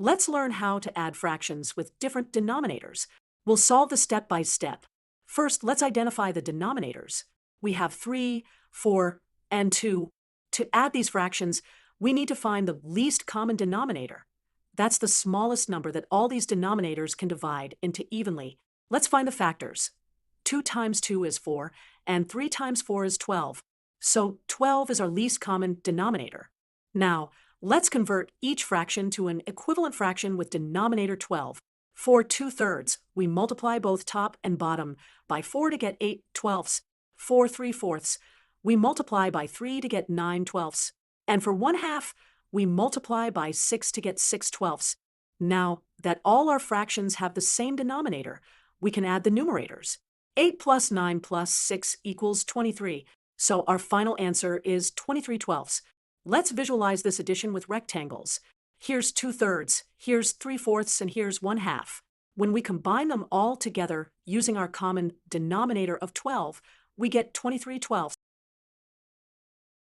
Let's learn how to add fractions with different denominators. We'll solve the step by step. First, let's identify the denominators. We have 3, 4, and 2. To add these fractions, we need to find the least common denominator. That's the smallest number that all these denominators can divide into evenly. Let's find the factors. 2 times 2 is 4, and 3 times 4 is 12. So 12 is our least common denominator. Now, let's convert each fraction to an equivalent fraction with denominator 12. For 2/3, we multiply both top and bottom by 4 to get 8/12. For 3/4, we multiply by 3 to get 9/12. And for 1/2, we multiply by 6 to get 6/12. Now that all our fractions have the same denominator, we can add the numerators. 8 plus 9 plus 6 equals 23. So our final answer is 23/12. Let's visualize this addition with rectangles. Here's 2/3, here's 3/4, and here's 1/2. When we combine them all together using our common denominator of 12, we get 23/12.